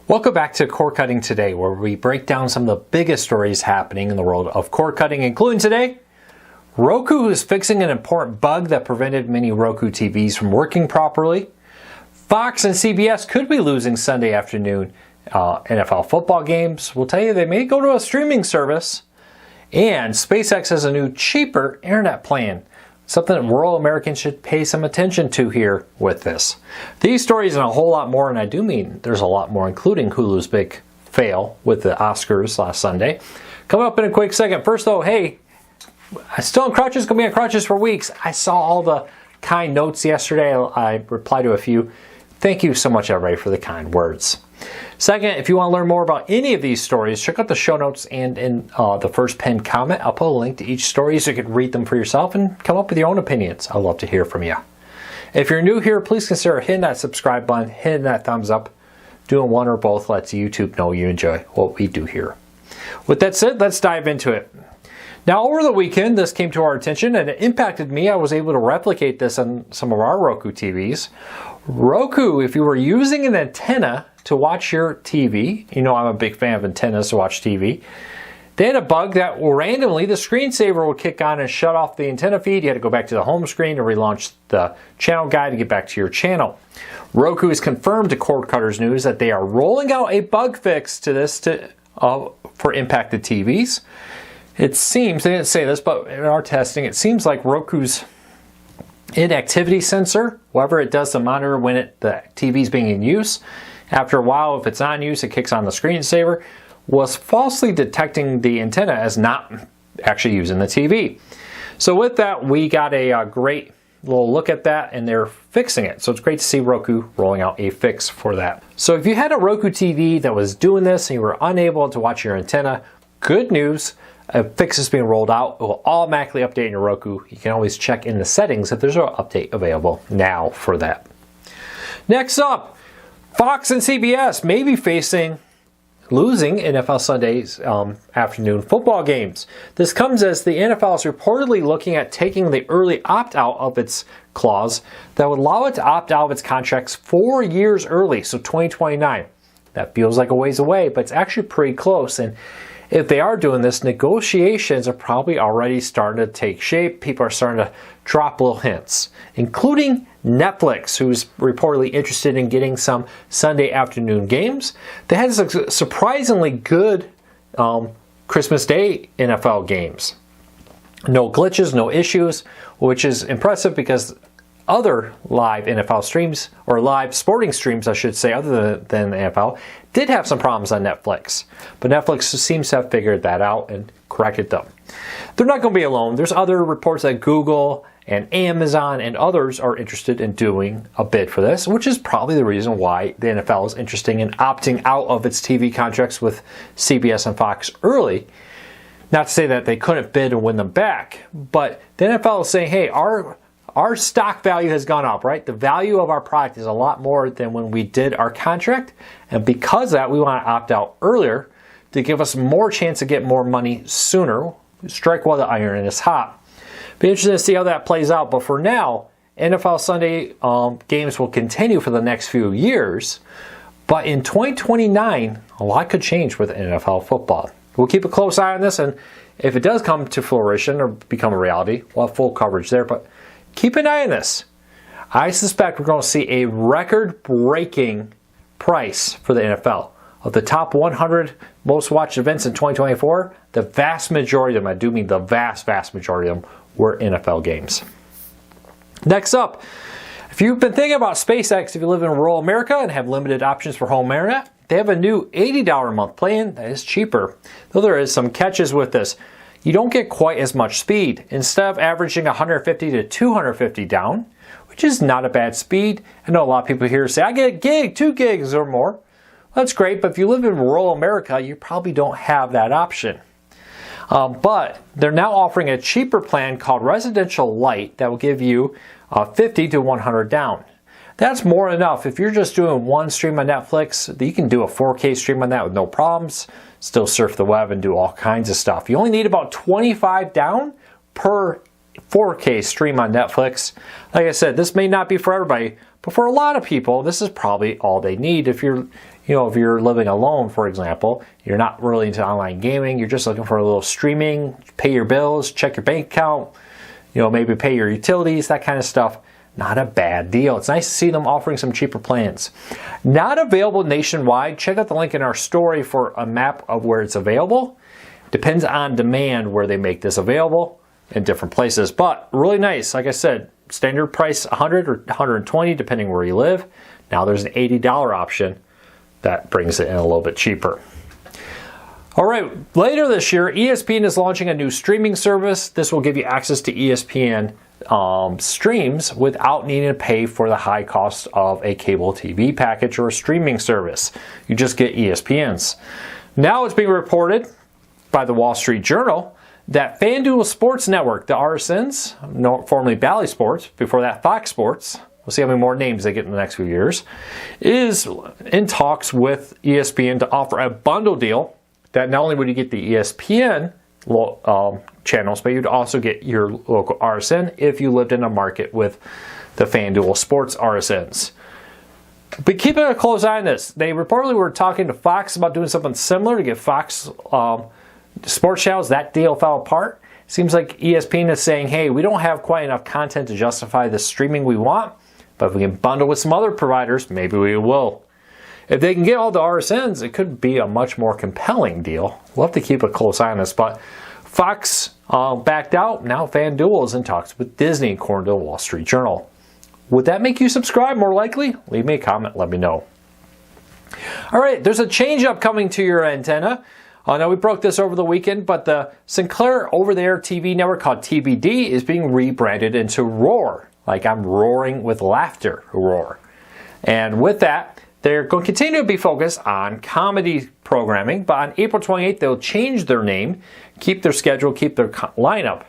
Welcome back to Cord Cutting Today, where we break down some of the biggest stories happening in the world of cord cutting, including today, Roku is fixing an important bug that prevented many Roku TVs from working properly. Fox and CBS could be losing Sunday afternoon NFL football games. We'll tell you they may go to a streaming service. And SpaceX has a new, cheaper internet plan. Something that rural Americans should pay some attention to here with this. These stories and a whole lot more, and I do mean there's a lot more, including Hulu's big fail with the Oscars last Sunday. Coming up in a quick second. First though, hey, I'm still on crutches, going to be on crutches for weeks. I saw all the kind notes yesterday. I replied to a few. Thank you so much, everybody, for the kind words. Second, if you want to learn more about any of these stories, check out the show notes and in the first pinned comment. I'll put a link to each story so you can read them for yourself and come up with your own opinions. I'd love to hear from you. If you're new here, please consider hitting that subscribe button, hitting that thumbs up. Doing one or both lets YouTube know you enjoy what we do here. With that said, let's dive into it. Now, over the weekend, this came to our attention and it impacted me. I was able to replicate this on some of our Roku TVs. Roku, if you were using an antenna to watch your TV, you know I'm a big fan of antennas to watch TV, they had a bug that randomly the screensaver would kick on and shut off the antenna feed. You had to go back to the home screen and relaunch the channel guide to get back to your channel. Roku has confirmed to Cord Cutters News that they are rolling out a bug fix to this for impacted TVs. It seems, they didn't say this, but in our testing, it seems like Roku's inactivity sensor, whatever it does to monitor when the TV is being in use, after a while, if it's on use, it kicks on the screensaver, was falsely detecting the antenna as not actually using the TV. So with that, we got a great little look at that, and they're fixing it. So it's great to see Roku rolling out a fix for that. So if you had a Roku TV that was doing this and you were unable to watch your antenna, good news. A fix is being rolled out. It will automatically update in your Roku. You can always check in the settings if there's an update available now for that. Next up, Fox and CBS may be losing NFL Sunday's afternoon football games. This comes as the NFL is reportedly looking at taking the early opt-out of its clause that would allow it to opt out of its contracts 4 years early, so 2029. That feels like a ways away, but it's actually pretty close. And if they are doing this, negotiations are probably already starting to take shape. People are starting to drop little hints, including Netflix, who's reportedly interested in getting some Sunday afternoon games. They had some surprisingly good Christmas Day NFL games. No glitches, no issues, which is impressive because other live NFL streams, or live sporting streams, I should say, other than the NFL, did have some problems on Netflix. But Netflix seems to have figured that out and corrected them. They're not going to be alone. There's other reports that Google and Amazon and others are interested in doing a bid for this, which is probably the reason why the NFL is interested in opting out of its TV contracts with CBS and Fox early. Not to say that they couldn't bid and win them back, but the NFL is saying, hey, our stock value has gone up, right? The value of our product is a lot more than when we did our contract. And because of that, we want to opt out earlier to give us more chance to get more money sooner. Strike while the iron is hot. Be interesting to see how that plays out. But for now, NFL Sunday games will continue for the next few years. But in 2029, a lot could change with NFL football. We'll keep a close eye on this. And if it does come to fruition or become a reality, we'll have full coverage there. But keep an eye on this. I suspect we're going to see a record-breaking price for the NFL. Of the top 100 most watched events in 2024, the vast majority of them, I do mean the vast majority of them, were NFL games. Next up, if you've been thinking about SpaceX, if you live in rural America and have limited options for home internet, they have a new $80 a month plan that is cheaper. Though there is some catches with this. You don't get quite as much speed. Instead of averaging 150 to 250 down, which is not a bad speed. I know a lot of people here say, I get a gig, 2 gigs or more. That's great, but if you live in rural America, you probably don't have that option. But they're now offering a cheaper plan called Residential Lite that will give you 50 to 100 down. That's more than enough. If you're just doing one stream on Netflix, you can do a 4K stream on that with no problems, still surf the web and do all kinds of stuff. You only need about 25 down per 4K stream on Netflix. Like I said, this may not be for everybody, But for a lot of people, this is probably all they need. If you're living alone, for example, you're not really into online gaming, you're just looking for a little streaming, pay your bills, check your bank account, maybe pay your utilities, that kind of stuff. Not a bad deal. It's nice to see them offering some cheaper plans. Not available nationwide. Check out the link in our story for a map of where it's available. Depends on demand where they make this available in different places. But really nice. Like I said, standard price $100 or $120 depending where you live. Now there's an $80 option that brings it in a little bit cheaper. All right, later this year, ESPN is launching a new streaming service. This will give you access to ESPN streams without needing to pay for the high cost of a cable TV package or a streaming service. You just get ESPN's. Now it's being reported by the Wall Street Journal that FanDuel Sports Network, the RSNs, formerly Bally Sports, before that Fox Sports, we'll see how many more names they get in the next few years, is in talks with ESPN to offer a bundle deal that not only would you get the ESPN channels, but you'd also get your local RSN if you lived in a market with the FanDuel Sports RSNs. But keeping a close eye on this, they reportedly were talking to Fox about doing something similar to get Fox sports channels. That deal fell apart. Seems like ESPN is saying, hey, we don't have quite enough content to justify the streaming we want, but if we can bundle with some other providers, maybe we will. If they can get all the RSNs, it could be a much more compelling deal. We'll have to keep a close eye on this, but Fox backed out. Now FanDuel is in talks with Disney, according to the Wall Street Journal. Would that make you subscribe more likely? Leave me a comment, let me know. All right, there's a change upcoming to your antenna. Now we broke this over the weekend, but the Sinclair over-the-air TV network called TBD is being rebranded into Roar, like I'm roaring with laughter, Roar. And with that, they're going to continue to be focused on comedy programming, but on April 28th, they'll change their name, keep their schedule, keep their lineup.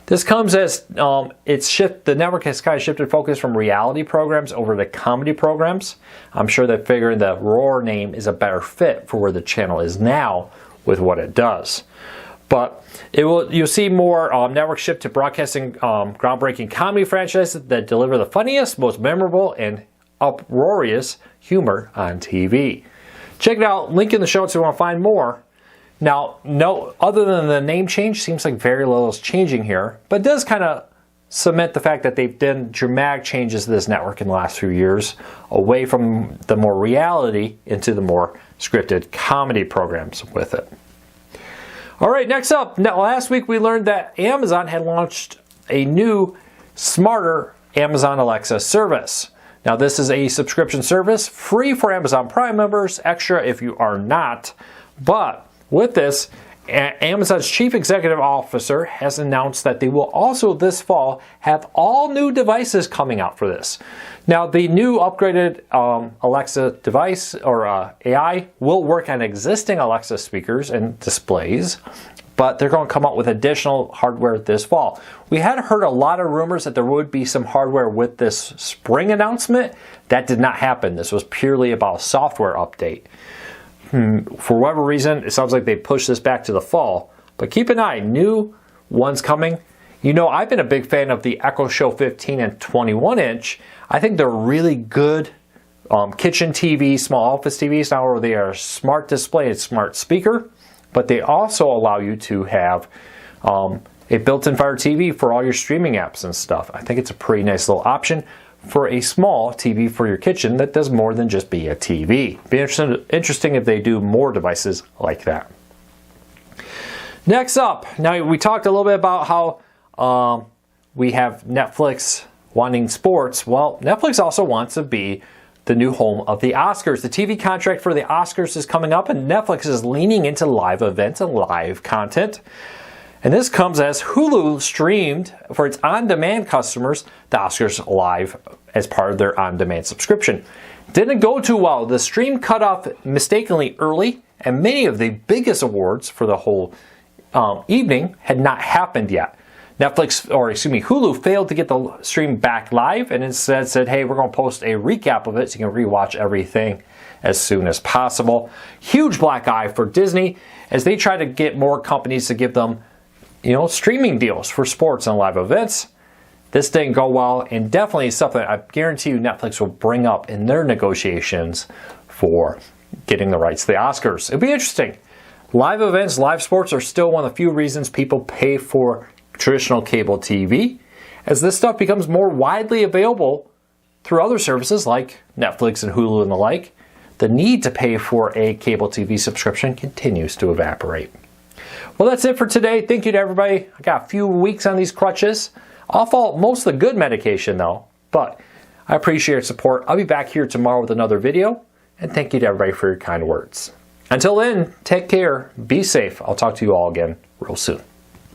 This comes as the network has kind of shifted focus from reality programs over to comedy programs. I'm sure they're figuring the Roar name is a better fit for where the channel is now with what it does. But you'll see more network shift to broadcasting groundbreaking comedy franchises that deliver the funniest, most memorable, and uproarious humor on TV. Check it out. Link in the show notes if you want to find more. Now, other than the name change, seems like very little is changing here, but it does kind of cement the fact that they've done dramatic changes to this network in the last few years, away from the more reality into the more scripted comedy programs with it. All right, next up. Now, last week we learned that Amazon had launched a new, smarter Amazon Alexa service. Now, this is a subscription service, free for Amazon Prime members, extra if you are not. But with this, Amazon's chief executive officer has announced that they will also this fall have all new devices coming out for this. Now, the new upgraded Alexa device or AI will work on existing Alexa speakers and displays, but they're going to come out with additional hardware this fall. We had heard a lot of rumors that there would be some hardware with this spring announcement. That did not happen. This was purely about a software update. For whatever reason, it sounds like they pushed this back to the fall. But keep an eye, new ones coming. I've been a big fan of the Echo Show 15 and 21 inch. I think they're really good kitchen TVs, small office TVs. Now where they are a smart display and smart speaker, but they also allow you to have a built-in Fire TV for all your streaming apps and stuff. I think it's a pretty nice little option for a small TV for your kitchen that does more than just be a TV. Be interesting if they do more devices like that. Next up, now we talked a little bit about how we have Netflix wanting sports. Well, Netflix also wants to be the new home of the Oscars. The TV contract for the Oscars is coming up, and Netflix is leaning into live events and live content. And this comes as Hulu streamed for its on-demand customers the Oscars live as part of their on-demand subscription. Didn't go too well. The stream cut off mistakenly early, and many of the biggest awards for the whole evening had not happened yet. Hulu failed to get the stream back live and instead said, hey, we're going to post a recap of it so you can rewatch everything as soon as possible. Huge black eye for Disney as they try to get more companies to give them streaming deals for sports and live events. This didn't go well, and definitely something I guarantee you Netflix will bring up in their negotiations for getting the rights to the Oscars. It'll be interesting. Live events, live sports are still one of the few reasons people pay for traditional cable TV. As this stuff becomes more widely available through other services like Netflix and Hulu and the like, the need to pay for a cable TV subscription continues to evaporate. Well, that's it for today. Thank you to everybody. I got a few weeks on these crutches. I'll follow most of the good medication though, but I appreciate your support. I'll be back here tomorrow with another video, and thank you to everybody for your kind words. Until then, take care, be safe. I'll talk to you all again real soon.